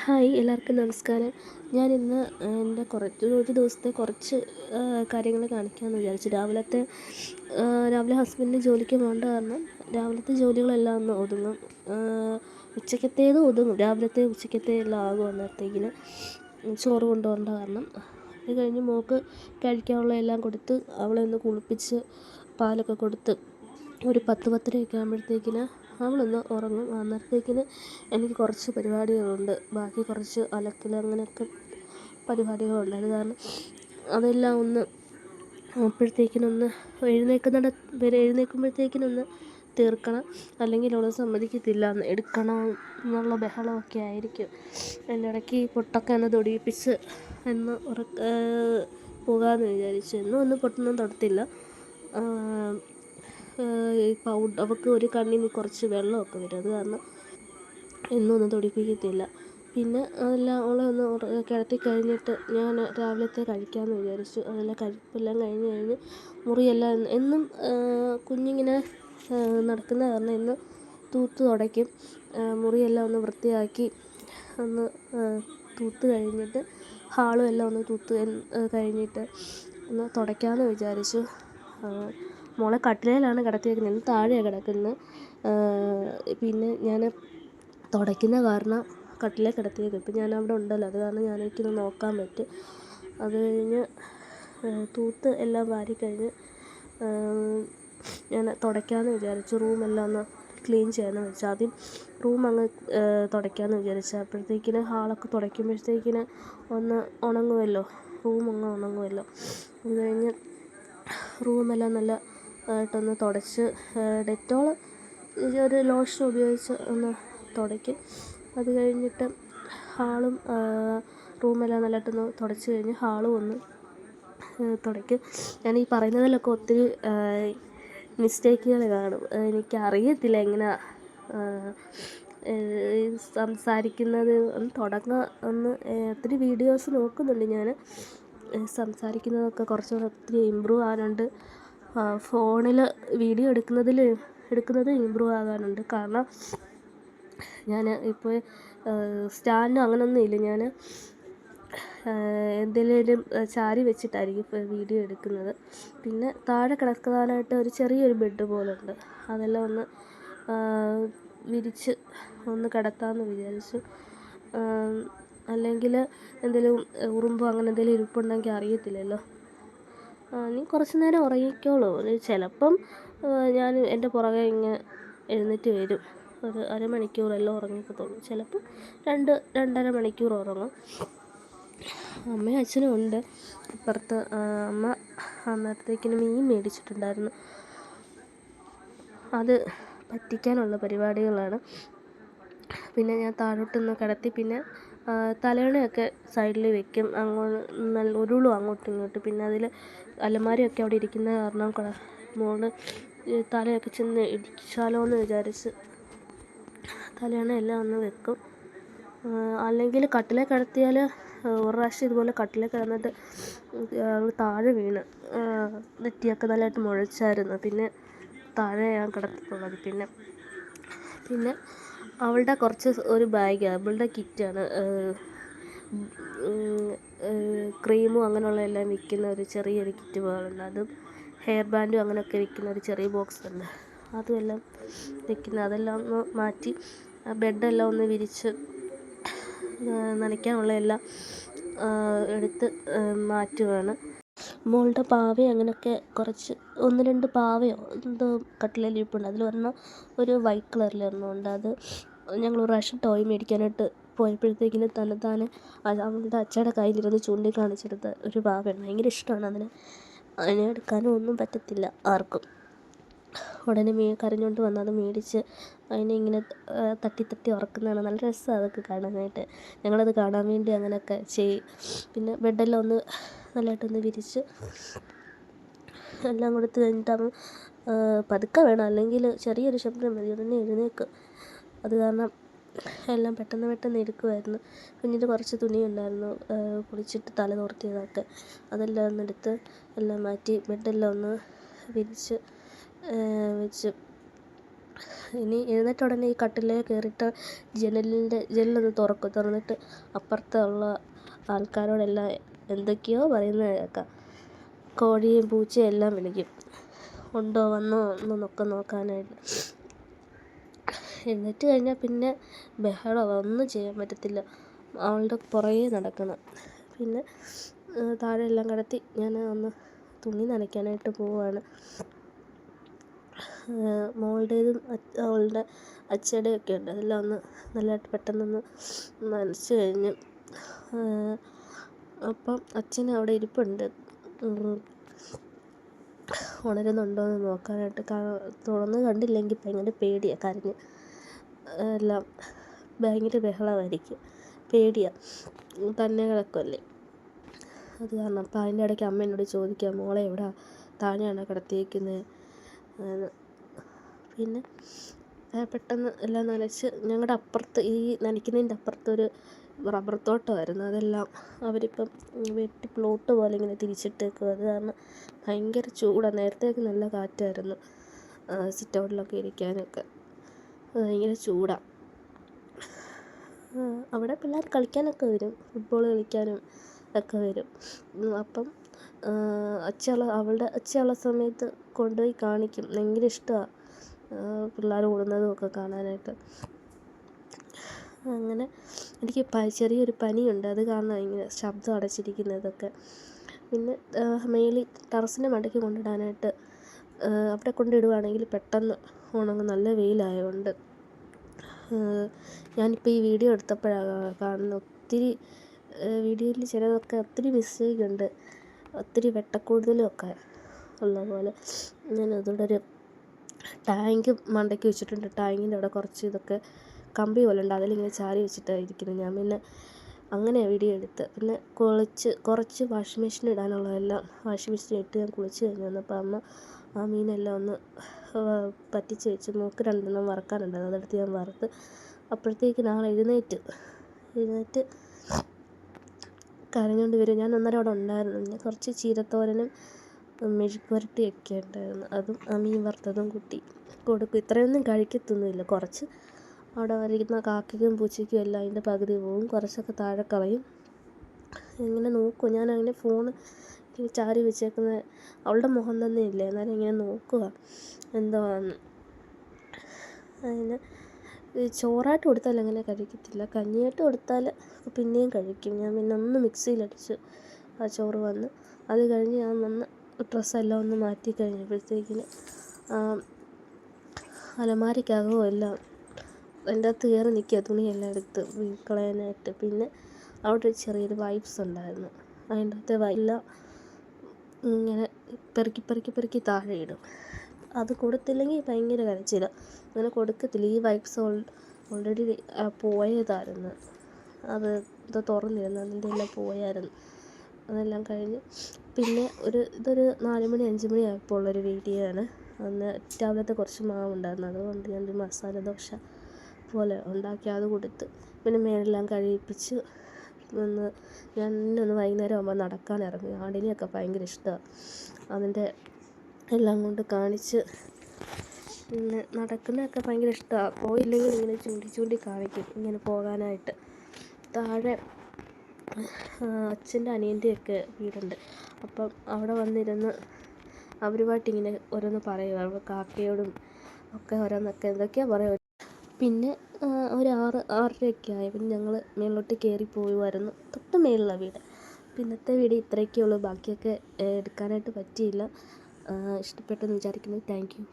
Hi, എല്ലാവർക്കും നമസ്കാരം. ഞാനിന്ന് എൻ്റെ ഒരു ദിവസത്തെ കുറച്ച് കാര്യങ്ങൾ കാണിക്കാമെന്ന് വിചാരിച്ചു. രാവിലെ ഹസ്ബൻഡിന് ജോലിക്ക് പോകേണ്ട കാരണം രാവിലത്തെ ജോലികളെല്ലാം ഒന്ന് ഒതുങ്ങും. ഉച്ചക്കത്തേത് ഒതുങ്ങും, രാവിലത്തെ ഉച്ചക്കത്തെ എല്ലാം ആകും. അന്നേരത്തേക്കിന് ചോറ് കൊണ്ടുപോകേണ്ട കാരണം അത് കഴിഞ്ഞ് മോൾക്ക് കഴിക്കാനുള്ള എല്ലാം കൊടുത്ത് അവളെ ഒന്ന് കുളിപ്പിച്ച് പാലൊക്കെ കൊടുത്ത് ഒരു 10-10:30 ആകുമ്പോഴത്തേക്കിന് അവളൊന്ന് ഉറങ്ങും. അന്നേരത്തേക്കിന് എനിക്ക് കുറച്ച് പരിപാടികളുണ്ട്, ബാക്കി കുറച്ച് അലക്കൽ അങ്ങനെയൊക്കെ പരിപാടികളുണ്ട്. അത് കാരണം അതെല്ലാം ഒന്ന് അപ്പോഴത്തേക്കിനൊന്ന് എഴുന്നേൽക്കുമ്പോഴത്തേക്കിനൊന്ന് തീർക്കണം. അല്ലെങ്കിൽ അവൾ സമ്മതിക്കത്തില്ല, എടുക്കണം എന്നുള്ള ബഹളമൊക്കെ ആയിരിക്കും. അതിൻ്റെ ഇടയ്ക്ക് പൊട്ടൊക്കെ ഒന്ന് തൊടിയിപ്പിച്ച് എന്ന് പോകാമെന്ന് വിചാരിച്ചു. ഒന്നും പൊട്ടൊന്നും തൊടത്തില്ല. അവൾക്ക് ഒരു കണ്ണിൽ നിന്ന് കുറച്ച് വെള്ളമൊക്കെ വരും, അത് കാരണം ഒന്നും തൊടിപ്പിക്കത്തില്ല. പിന്നെ അതെല്ലാം അവളെ ഒന്ന് കിടത്തി കഴിഞ്ഞിട്ട് ഞാൻ രാവിലത്തെ കഴിക്കാമെന്ന് വിചാരിച്ചു. അതെല്ലാം കഴിപ്പെല്ലാം കഴിഞ്ഞ് മുറിയെല്ലാം എന്നും കുഞ്ഞിങ്ങനെ നടക്കുന്ന കാരണം ഇന്ന് തൂത്ത് തുടയ്ക്കും. മുറിയെല്ലാം ഒന്ന് വൃത്തിയാക്കി ഒന്ന് തൂത്ത് കഴിഞ്ഞിട്ട് ഹാളും എല്ലാം ഒന്ന് തൂത്ത് കഴിഞ്ഞിട്ട് ഒന്ന് തുടയ്ക്കാമെന്ന് വിചാരിച്ചു. മോളെ കട്ടിലേലാണ് കിടത്തിയേക്കുന്നത്, ഇന്ന് താഴെയാണ് കിടക്കുന്നത്. പിന്നെ ഞാൻ തുടയ്ക്കുന്ന കാരണം കട്ടിലേ കിടത്തിയേക്കും. ഇപ്പം ഞാൻ അവിടെ ഉണ്ടല്ലോ, അത് കാരണം എനിക്കൊന്ന് നോക്കാൻ പറ്റും. അത് കഴിഞ്ഞ് തൂത്ത് എല്ലാം വാരിക്കഴിഞ്ഞ് ഞാൻ തുടയ്ക്കാമെന്ന് വിചാരിച്ചു. റൂമെല്ലാം ഒന്ന് ക്ലീൻ ചെയ്യാമെന്ന് വെച്ചു. ആദ്യം റൂം അങ്ങ് തുടയ്ക്കാമെന്ന് വിചാരിച്ചു. അപ്പോഴത്തേക്കിന് ഹാളൊക്കെ തുടയ്ക്കുമ്പോഴത്തേക്കിന് ഒന്ന് ഉണങ്ങുമല്ലോ, റൂം അങ്ങ് ഉണങ്ങുമല്ലോ. അത് കഴിഞ്ഞ് റൂമെല്ലാം നല്ല ആയിട്ടൊന്ന് തുടച്ച് ഡെറ്റോൾ ഒരു ലോഷൻ ഉപയോഗിച്ച് ഒന്ന് തുടയ്ക്കും. അത് കഴിഞ്ഞിട്ട് ഹാളും റൂമെല്ലാം നല്ലതായിട്ടൊന്ന് തുടച്ച് കഴിഞ്ഞ് ഹാളും ഒന്ന് തുടയ്ക്കും. ഞാൻ ഈ പറയുന്നതിലൊക്കെ ഒത്തിരി മിസ്റ്റേക്കുകൾ കാണും. എനിക്കറിയത്തില്ല എങ്ങനെ സംസാരിക്കുന്നത്. ഒത്തിരി വീഡിയോസ് നോക്കുന്നുണ്ട് ഞാൻ. സംസാരിക്കുന്നതൊക്കെ കുറച്ചുകൂടെ ഒത്തിരി ഇമ്പ്രൂവ് ആകാനുണ്ട്. ഫോണിൽ വീഡിയോ എടുക്കുന്നത് ഇമ്പ്രൂവ് ആകാനുണ്ട്. കാരണം ഞാൻ ഇപ്പോൾ സ്റ്റാൻഡും അങ്ങനെയൊന്നും ഇല്ല. ഞാൻ എന്തെങ്കിലും ചാരി വെച്ചിട്ടായിരിക്കും ഇപ്പോൾ വീഡിയോ എടുക്കുന്നത്. പിന്നെ താഴെ കിടക്കാനായിട്ട് ഒരു ചെറിയൊരു ബെഡ് പോലുണ്ട്, അതെല്ലാം ഒന്ന് വിരിച്ച് ഒന്ന് കിടത്താമെന്ന് വിചാരിച്ചു. അല്ലെങ്കിൽ എന്തെങ്കിലും ഉറുമ്പോ അങ്ങനെ എന്തെങ്കിലും ഇരിപ്പുണ്ടെങ്കിൽ അറിയത്തില്ലല്ലോ. നീ കുറച്ച് നേരം ഉറങ്ങിക്കോളൂ. ചിലപ്പം ഞാൻ എൻ്റെ പുറകെ ഇങ്ങനെ എഴുന്നേറ്റ് വരും. ഒരു അരമണിക്കൂറെല്ലാം ഉറങ്ങിക്കത്തുള്ളൂ. ചിലപ്പോൾ 2-2.5 മണിക്കൂർ ഉറങ്ങും. അമ്മയും അച്ഛനും ഉണ്ട് അപ്പുറത്ത്. അമ്മ അന്നേരത്തേക്കിന് മീൻ മേടിച്ചിട്ടുണ്ടായിരുന്നു, അത് പറ്റിക്കാനുള്ള പരിപാടികളാണ്. പിന്നെ ഞാൻ താഴോട്ടൊന്ന് കിടത്തി പിന്നെ തലയണയൊക്കെ സൈഡിൽ വെക്കും, നല്ല ഉരുളും അങ്ങോട്ടും ഇങ്ങോട്ടും. പിന്നെ അതിൽ അലമാരയൊക്കെ അവിടെ ഇരിക്കുന്ന കാരണം മോള് തലയൊക്കെ ചെന്ന് ഇടിച്ചാലോ എന്ന് വിചാരിച്ച് തലയണ എല്ലാം ഒന്ന് വെക്കും. അല്ലെങ്കിൽ കട്ടിലേ കിടത്തിയാൽ ഒരു പ്രാവശ്യം ഇതുപോലെ കട്ടിലേ കിടന്നിട്ട് താഴെ വീണ് നെറ്റിയൊക്കെ നല്ലതായിട്ട് മുഴച്ചായിരുന്നു. പിന്നെ താഴെ ഞാൻ കിടത്തിട്ടുള്ളത്. പിന്നെ അവളുടെ ഒരു ബാഗ്, അവളുടെ കിറ്റാണ്, ക്രീമും അങ്ങനെയുള്ള എല്ലാം വിൽക്കുന്ന ഒരു ചെറിയൊരു കിറ്റ് പോലുണ്ട്. അതും ഹെയർ ബാൻഡും അങ്ങനെയൊക്കെ വിൽക്കുന്ന ഒരു ചെറിയ ബോക്സ് ഉണ്ട്, അതുമെല്ലാം വിൽക്കുന്നത്. അതെല്ലാം ഒന്ന് മാറ്റി ബെഡെല്ലാം ഒന്ന് വിരിച്ച് നനയ്ക്കാനുള്ള എല്ലാം എടുത്ത് മാറ്റുകയാണ്. മോളുടെ പാവയും അങ്ങനെയൊക്കെ കുറച്ച് 1-2 പാവയോ എന്തോ കട്ടിലേൽ ഇരിപ്പുണ്ട്. അതിലൊരെണ്ണം ഒരു വൈറ്റ് കളറിലൊരെണ്ണമുണ്ട്. അത് ഞങ്ങൾ ഒരു പ്രാവശ്യം ടോയ് മേടിക്കാനായിട്ട് പോയപ്പോഴത്തേക്കിന് തന്നെത്താനെ അവളുടെ അച്ഛയുടെ കയ്യിലിരുന്ന് ചൂണ്ടിക്കാണിച്ചെടുത്ത ഒരു പാവയാണ്. ഭയങ്കര ഇഷ്ടമാണ് അതിനെ എടുക്കാനും ഒന്നും പറ്റത്തില്ല ആർക്കും. ഉടനെ കരഞ്ഞുകൊണ്ട് വന്ന് അത് മേടിച്ച് അതിനെ ഇങ്ങനെ തട്ടി ഉറക്കുന്നതാണ്. നല്ല രസമാണ് അതൊക്കെ കാണാനായിട്ട്. ഞങ്ങളത് കാണാൻ വേണ്ടി അങ്ങനെയൊക്കെ ചെയ്യും. പിന്നെ ബെഡെല്ലാം ഒന്ന് നല്ലതായിട്ടൊന്ന് വിരിച്ച് എല്ലാം കൊടുത്ത് കഴിഞ്ഞിട്ട് പതുക്കെ വേണം, അല്ലെങ്കിൽ ചെറിയൊരു ശബ്ദം മതി ഉടനെ എഴുന്നേൽക്കും. അത് കാരണം എല്ലാം പെട്ടെന്ന് എടുക്കുമായിരുന്നു. കുഞ്ഞിൻ്റെ കുറച്ച് തുണിയുണ്ടായിരുന്നു കുളിച്ചിട്ട് തല തോർത്തിയതൊക്കെ, അതെല്ലാം ഒന്നെടുത്ത് എല്ലാം മാറ്റി ബെഡെല്ലാം ഒന്ന് വിരിച്ച് വെച്ച് ഇനി എഴുന്നേറ്റ ഉടനെ ഈ കട്ടിലേ കയറിയിട്ട് ജനലൊന്ന് തുറന്നിട്ട് അപ്പുറത്തുള്ള ആൾക്കാരോടെല്ലാം എന്തൊക്കെയോ പറയുന്നത് കേൾക്കാം. കോഴിയും പൂച്ചയും എല്ലാം വിളിക്കും, ഉണ്ടോ വന്നോ എന്നൊക്കെ നോക്കാനായിട്ട്. എഴുന്നേറ്റ് കഴിഞ്ഞാൽ പിന്നെ ബഹളം, ഒന്നും ചെയ്യാൻ പറ്റത്തില്ല. അവളുടെ പുറകെ നടക്കണം. പിന്നെ താഴെ എല്ലാം കിടത്തി ഞാൻ ഒന്ന് തുണി നനയ്ക്കാനായിട്ട് പോവുകയാണ്. മോളുടേതും അവളുടെ അച്ഛയുടെയും ഒക്കെ ഉണ്ട്. അതെല്ലാം ഒന്ന് നല്ലതായിട്ട് പെട്ടെന്നൊന്ന് നനച്ച് കഴിഞ്ഞ് അപ്പം അച്ഛൻ അവിടെ ഇരിപ്പുണ്ട്, ഉണരുന്നുണ്ടോ എന്ന് നോക്കാനായിട്ട്. തുറന്ന് കണ്ടില്ലെങ്കിൽ ഭയങ്കര പേടിയാണ്, കരഞ്ഞ് എല്ലാം ഭയങ്കര ബഹളമായിരിക്കും, പേടിയാണ്, തന്നെ കിടക്കുമല്ലേ, അത് കാരണം. അപ്പം അതിൻ്റെ ഇടയ്ക്ക് അമ്മ എന്നോട് ചോദിക്കുക, മോളെ എവിടെ താഴെയാണോ കിടത്തിയേക്കുന്നത് എന്ന്. പിന്നെ പെട്ടെന്ന് എല്ലാം നനച്ച്, ഞങ്ങളുടെ അപ്പുറത്ത് ഈ നനയ്ക്കുന്നതിൻ്റെ അപ്പുറത്തൊരു റബ്ബർ തോട്ടമായിരുന്നു. അതെല്ലാം അവരിപ്പം വെട്ടി പ്ലോട്ട് പോലെ ഇങ്ങനെ തിരിച്ചിട്ടേക്കും. അത് കാരണം ഭയങ്കര ചൂടാണ്. നേരത്തേക്ക് നല്ല കാറ്റായിരുന്നു സിറ്റ് ഔട്ടിലൊക്കെ ഇരിക്കാനൊക്കെ, ഭയങ്കര ചൂടാണ്. അവിടെ പിള്ളേർ കളിക്കാനൊക്കെ വരും, ഫുട്ബോൾ കളിക്കാനും ഒക്കെ വരും. അപ്പം അവളുടെ അച്ഛനുള്ള സമയത്ത് കൊണ്ടുപോയി കാണിക്കും. ഭയങ്കര ഇഷ്ടമാണ് പിള്ളേർ ഓടുന്നതും ഒക്കെ കാണാനായിട്ട്. അങ്ങനെ എനിക്ക് ചെറിയൊരു പനിയുണ്ട്, അത് കാരണം ഇങ്ങനെ ശബ്ദം അടച്ചിരിക്കുന്നതൊക്കെ. പിന്നെ മേളിൽ ടെറസിൻ്റെ മണ്ടയ്ക്ക് കൊണ്ടിടാനായിട്ട് അവിടെ കൊണ്ടിടുവാണെങ്കിൽ പെട്ടെന്ന് ഉണങ്ങും, നല്ല വെയിലായതുകൊണ്ട്. ഞാനിപ്പോൾ ഈ വീഡിയോ എടുത്തപ്പോഴാണ് കാണുന്നത്, ഒത്തിരി വീഡിയോയിൽ ചിലതൊക്കെ ഒത്തിരി മിസ്റ്റേക്ക് ഉണ്ട്, ഒത്തിരി വെട്ടക്കൂടുതലും ഒക്കെ ഉള്ള പോലെ. ഞാൻ അതുകൊണ്ട് ഒരു ടാങ്ക് മണ്ടയ്ക്ക് വെച്ചിട്ടുണ്ട്. ടാങ്കിൻ്റെ അവിടെ കുറച്ച് ഇതൊക്കെ കമ്പി പോലെ ഉണ്ട്, അതിലിങ്ങനെ ചാരി വെച്ചിട്ടാണ് ഇരിക്കുന്നത്. ഞാൻ പിന്നെ അങ്ങനെ വീഡിയോ എടുത്ത്. പിന്നെ കുറച്ച് വാഷിംഗ് മെഷീൻ ഇടാനുള്ളതെല്ലാം വാഷിംഗ് മെഷീൻ ഇട്ട് ഞാൻ കുളിച്ച് കഴിഞ്ഞ് വന്നപ്പോൾ അമ്മ ആ മീനെല്ലാം ഒന്ന് പറ്റിച്ച് വെച്ച്. മൂക്ക് 2 വറക്കാനുണ്ടായിരുന്നു, അതെടുത്ത് ഞാൻ വറുത്ത്. അപ്പോഴത്തേക്ക് നാളെ എഴുന്നേറ്റ് കരഞ്ഞുകൊണ്ട് വരും. ഞാൻ അന്നേരം അവിടെ ഉണ്ടായിരുന്നു. പിന്നെ കുറച്ച് ചീരത്തോരനും മെഴുക്ക് പുരട്ടിയൊക്കെ ഉണ്ടായിരുന്നു, അതും ആ മീൻ വറുത്തതും കൂട്ടി കൊടുക്കും. ഇത്രയൊന്നും കഴിക്കത്തൊന്നുമില്ല, കുറച്ച് അവിടെ വരിക്കുന്ന കാക്കയ്ക്കും പൂച്ചയ്ക്കും എല്ലാം അതിൻ്റെ പകുതി പോവും, കുറച്ചൊക്കെ താഴെ കളയും. ഇങ്ങനെ നോക്കും ഞാൻ, അങ്ങനെ ഫോൺ ഇങ്ങനെ ചാരി വെച്ചേക്കുന്ന അവളുടെ മുഖം തന്നെ ഇല്ല, എന്നാലും ഇങ്ങനെ നോക്കുക എന്തുവാന്ന്. അതിന് ചോറായിട്ട് കൊടുത്താൽ അങ്ങനെ കഴിക്കത്തില്ല, കഞ്ഞിയായിട്ട് കൊടുത്താൽ പിന്നെയും കഴിക്കും. ഞാൻ പിന്നെ ഒന്ന് മിക്സിയിലടിച്ച് ആ ചോറ് വന്ന്, അത് കഴിഞ്ഞ് ഞാൻ വന്ന് ഡ്രസ്സെല്ലാം ഒന്ന് മാറ്റി കഴിഞ്ഞപ്പോഴത്തേക്കിന് അലമാരിക്കകവും എല്ലാം അതിൻ്റെ അകത്ത് കയറി നിൽക്കുക, തുണിയെല്ലാം എടുത്ത് കളയാനായിട്ട്. പിന്നെ അവിടെ ഒരു ചെറിയൊരു വൈപ്സ് ഉണ്ടായിരുന്നു, അതിൻ്റെ അകത്തെ എല്ലാം ഇങ്ങനെ പെറുക്കി താഴെ ഇടും. അത് കൊടുത്തില്ലെങ്കിൽ ഭയങ്കര കരച്ചിലാണ്, അങ്ങനെ കൊടുക്കത്തില്ല. ഈ വൈപ്സ് ഓൾറെഡി പോയതായിരുന്നു, അത് ഇത് തുറന്നിരുന്നു, അതിൻ്റെ എല്ലാം പോയായിരുന്നു. അതെല്ലാം കഴിഞ്ഞ് പിന്നെ ഇതൊരു 4 മണി 5 മണി ആയപ്പോൾ ഉള്ളൊരു വീഡിയോ ആണ്. അന്ന് രാവിലത്തെ കുറച്ച് മാവുണ്ടായിരുന്നു, അതുകൊണ്ട് ഞാനൊരു മസാല ദോശ പോലെ ഉണ്ടാക്കി അത് കൊടുത്ത്. പിന്നെ മേലെല്ലാം കഴിയിപ്പിച്ച് ഞാനൊന്ന് വൈകുന്നേരം ആകുമ്പോൾ നടക്കാൻ ഇറങ്ങി. ആടിനെയൊക്കെ ഭയങ്കര ഇഷ്ടമാണ്, അതിൻ്റെ എല്ലാം കൊണ്ട് കാണിച്ച്. പിന്നെ നടക്കുന്നതൊക്കെ ഭയങ്കര ഇഷ്ടമാണ്. പോയില്ലെങ്കിൽ ഇങ്ങനെ ചൂണ്ടി കാണിക്കും ഇങ്ങനെ പോകാനായിട്ട്. താഴെ അച്ഛൻ്റെ അനിയൻ്റെയൊക്കെ വീടുണ്ട്, അപ്പം അവിടെ വന്നിരുന്ന് അവരുമായിട്ടിങ്ങനെ ഓരോന്ന് പറയും, അവിടെ കാക്കയോടും ഒക്കെ ഓരോന്നൊക്കെ എന്തൊക്കെയാണ് പറയുക. പിന്നെ ഒരു 6-6:30 ആയി. പിന്നെ ഞങ്ങൾ മേളിലോട്ട് കയറി പോവുമായിരുന്നു, തൊട്ട് മേളിലാണ് വീട്. ഇന്നത്തെ വീഡിയോ ഇത്രയൊക്കെ ഉള്ളൂ, ബാക്കിയൊക്കെ എടുക്കാനായിട്ട് പറ്റിയില്ല. ഇഷ്ടപ്പെട്ടെന്ന് വിചാരിക്കുന്നു. Thank you.